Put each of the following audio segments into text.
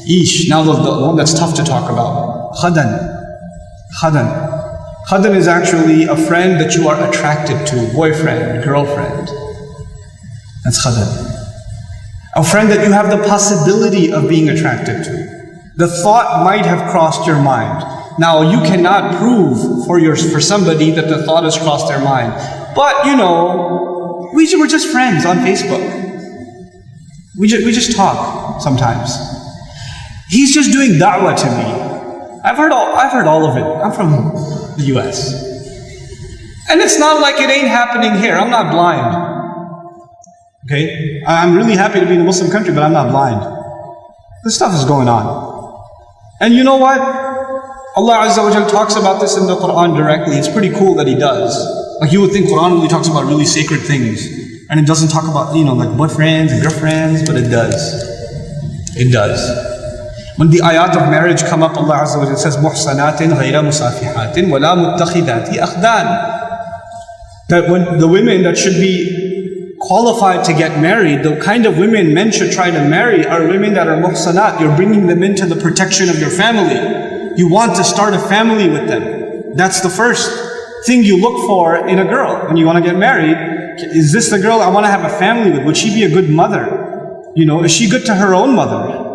Yeesh, now the one that's tough to talk about. Khadan. Khadan. Khadan is actually a friend that you are attracted to, boyfriend, girlfriend. That's khadan. A friend that you have the possibility of being attracted to. The thought might have crossed your mind. Now you cannot prove for somebody that the thought has crossed their mind. But you know, we're just friends on Facebook. We just talk sometimes. He's just doing da'wah to me. I've heard all of it. I'm from the US. And it's not like it ain't happening here. I'm not blind. Okay? I'm really happy to be in a Muslim country, but I'm not blind. This stuff is going on. And you know what? Allah Azza wa Jal talks about this in the Quran directly. It's pretty cool that He does. Like you would think Quran only talks about really sacred things. And it doesn't talk about, like boyfriends and girlfriends, but it does. It does. When the ayat of marriage come up, Allah Azza wa Jal says, مُحْصَنَاتٍ غَيْرَ مُصَافِحَاتٍ وَلَا مُتَّخِذَاتِ أَخْدَانٍ. That when the women that should be qualified to get married, the kind of women men should try to marry are women that are muhsanat. You're bringing them into the protection of your family. You want to start a family with them. That's the first thing you look for in a girl when you want to get married. Is this the girl I want to have a family with? Would she be a good mother? Is she good to her own mother?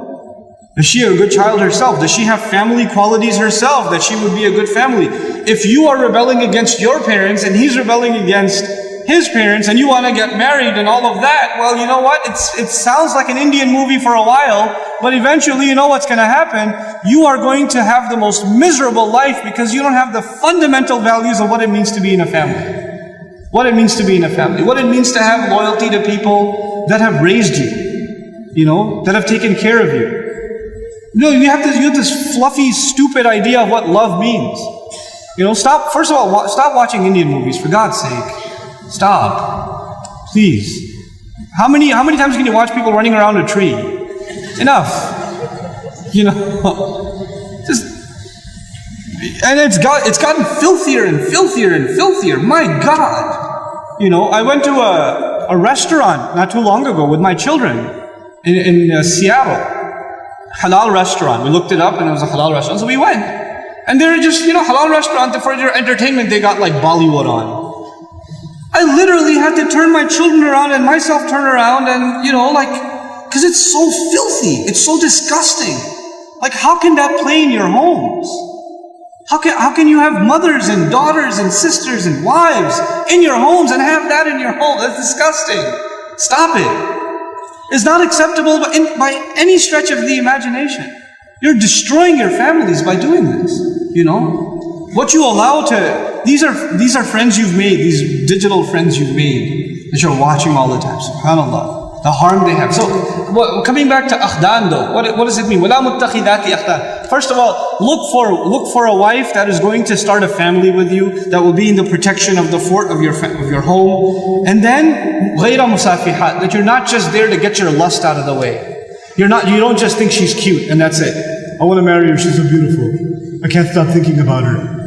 Is she a good child herself? Does she have family qualities herself that she would be a good family? If you are rebelling against your parents and he's rebelling against his parents and you want to get married and all of that, well, you know what? It sounds like an Indian movie for a while, but eventually you know what's going to happen. You are going to have the most miserable life because you don't have the fundamental values of what it means to be in a family. What it means to be in a family. What it means to have loyalty to people that have raised you, that have taken care of you. You have this fluffy, stupid idea of what love means. First of all, stop watching Indian movies, for God's sake. Stop. Please. How many times can you watch people running around a tree? Enough. And it's gotten filthier and filthier and filthier. My God. I went to a restaurant not too long ago with my children in Seattle. Halal restaurant. We looked it up and it was a halal restaurant. So we went. And they're just, halal restaurant, for their entertainment, they got like Bollywood on. I literally had to turn my children around and myself turn around and, because it's so filthy. It's so disgusting. Like, how can that play in your homes? How can you have mothers and daughters and sisters and wives in your homes and have that in your home? That's disgusting. Stop it. It's not acceptable by any stretch of the imagination. You're destroying your families by doing this, What you allow to, these are friends you've made, these digital friends you've made that you're watching all the time. SubhanAllah, the harm they have. So, coming back to akhdan though, what does it mean? وَلَا مُتَّخِذَاتِ أَخْدَانٍ. First of all, look for a wife that is going to start a family with you, that will be in the protection of the fort of your home. And then, غَيْرَ مُصَافِحَاتٍ, that you're not just there to get your lust out of the way. You don't just think she's cute and that's it. I want to marry her, she's so beautiful. I can't stop thinking about her.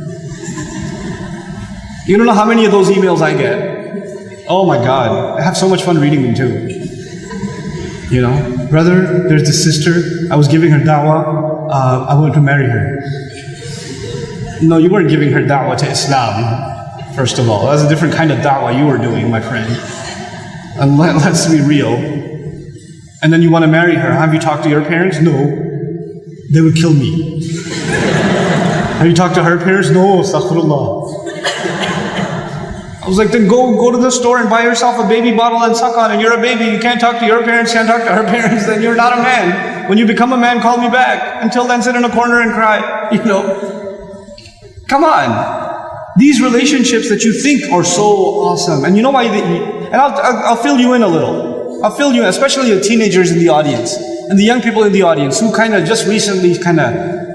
You don't know how many of those emails I get. Oh my God, I have so much fun reading them too. Brother, there's this sister, I was giving her da'wah, I want to marry her. No, you weren't giving her da'wah to Islam, first of all. That's a different kind of da'wah you were doing, my friend. And let's be real. And then you want to marry her. Have you talked to your parents? No. They would kill me. Have you talked to her parents? No, astaghfirullah. I was like, then go to the store and buy yourself a baby bottle and suck on it. You're a baby, you can't talk to your parents, can't talk to her parents, then you're not a man. When you become a man, call me back. Until then, sit in a corner and cry. Come on. These relationships that you think are so awesome. And you know why, and I'll fill you in a little. I'll fill you in, especially the teenagers in the audience. And the young people in the audience who kind of just recently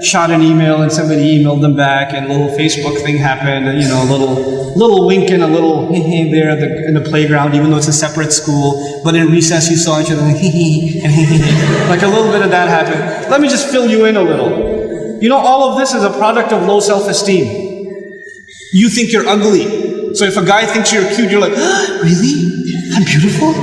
shot an email and somebody emailed them back and a little Facebook thing happened, and a little wink and a little hee there in the playground, even though it's a separate school. But in recess you saw each other like hee and hee. Like a little bit of that happened. Let me just fill you in a little. All of this is a product of low self-esteem. You think you're ugly. So if a guy thinks you're cute, you're like, really? I'm beautiful?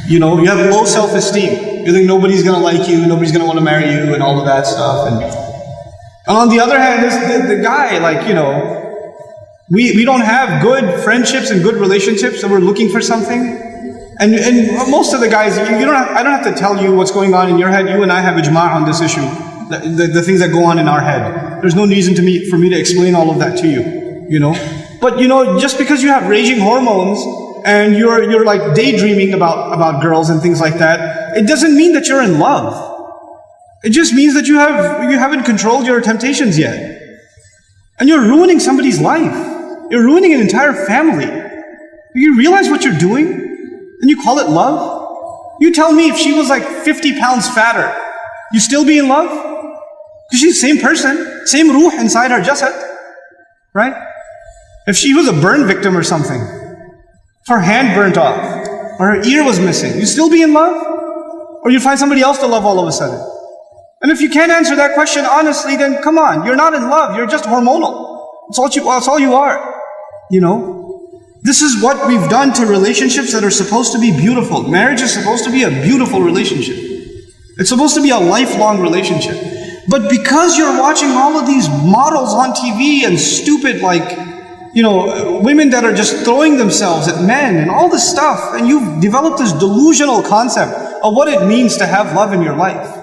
You know, you have low self-esteem. You think nobody's going to like you, nobody's going to want to marry you, and all of that stuff. And on the other hand, the guy, like, you know, we don't have good friendships and good relationships, so we're looking for something. And most of the guys, I don't have to tell you what's going on in your head. You and I have ijma' on this issue. The things that go on in our head. There's no reason for me to explain all of that to you, you know. But, you know, just because you have raging hormones and you're like daydreaming about girls and things like that, it doesn't mean that you're in love. It just means that you haven't controlled your temptations yet. And you're ruining somebody's life. You're ruining an entire family. Do you realize what you're doing? And you call it love? You tell me if she was like 50 pounds fatter, you still be in love? Because she's the same person, same ruh inside her jasad, right? If she was a burn victim or something, if her hand burnt off, or her ear was missing, you still be in love? Or you find somebody else to love all of a sudden? And if you can't answer that question honestly, then come on, you're not in love, you're just hormonal. That's all you are, you know? This is what we've done to relationships that are supposed to be beautiful. Marriage is supposed to be a beautiful relationship. It's supposed to be a lifelong relationship. But because you're watching all of these models on TV and stupid, like, you know, women that are just throwing themselves at men and all this stuff, and you've developed this delusional concept of what it means to have love in your life.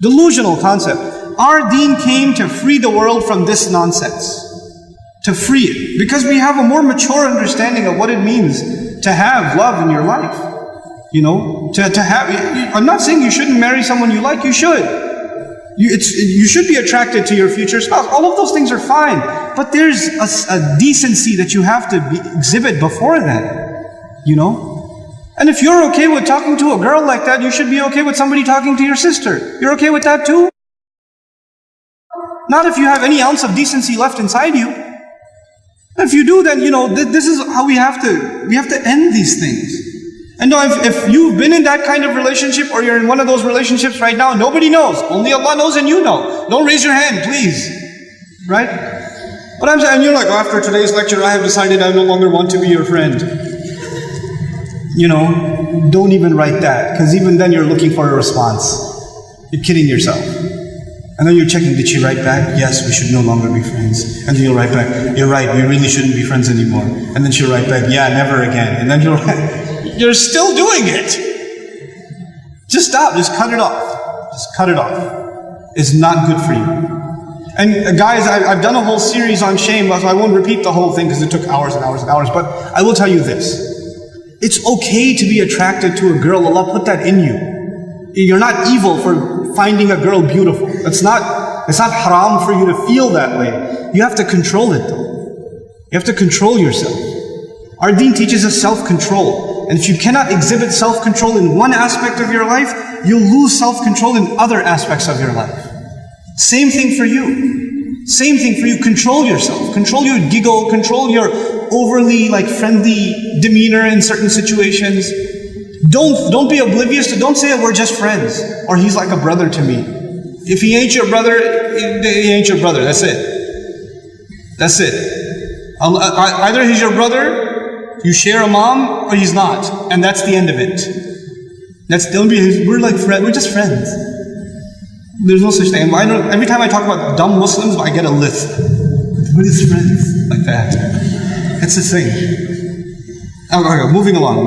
Delusional concept. Our deen came to free the world from this nonsense. To free it. Because we have a more mature understanding of what it means to have love in your life. You know, to have, I'm not saying you shouldn't marry someone you like, you should. You should be attracted to your future spouse. All of those things are fine. But there's a decency that you have to exhibit before that. You know? And if you're okay with talking to a girl like that, you should be okay with somebody talking to your sister. You're okay with that too? Not if you have any ounce of decency left inside you. If you do, then, you know, this is how we have to end these things. And now if you've been in that kind of relationship, or you're in one of those relationships right now, nobody knows. Only Allah knows and you know. Don't raise your hand, please. Right? But I'm saying, and you're like, oh, after today's lecture, I have decided I no longer want to be your friend. You know, don't even write that, because even then you're looking for a response. You're kidding yourself. And then you're checking, did she write back? Yes, we should no longer be friends. And then you'll write back, you're right, we really shouldn't be friends anymore. And then she'll write back, yeah, never again. And then you're still doing it. Just stop, just cut it off. Just cut it off. It's not good for you. And guys, I've done a whole series on shame, so I won't repeat the whole thing because it took hours and hours and hours, but I will tell you this. It's okay to be attracted to a girl. Allah put that in you. You're not evil for finding a girl beautiful. It's not haram for you to feel that way. You have to control it though. You have to control yourself. Our deen teaches us self-control. And if you cannot exhibit self-control in one aspect of your life, you'll lose self-control in other aspects of your life. Same thing for you. Same thing for you. Control yourself. Control your giggle. Control your overly friendly demeanor in certain situations. Don't be oblivious to, don't say we're just friends, or he's like a brother to me. If he ain't your brother, he ain't your brother. That's it. That's it. Either he's your brother, you share a mom, or he's not. And that's the end of it. We're like friends, we're just friends. There's no such thing. Every time I talk about dumb Muslims, I get a lisp. We're just friends. Like that. It's the thing. Okay, moving along.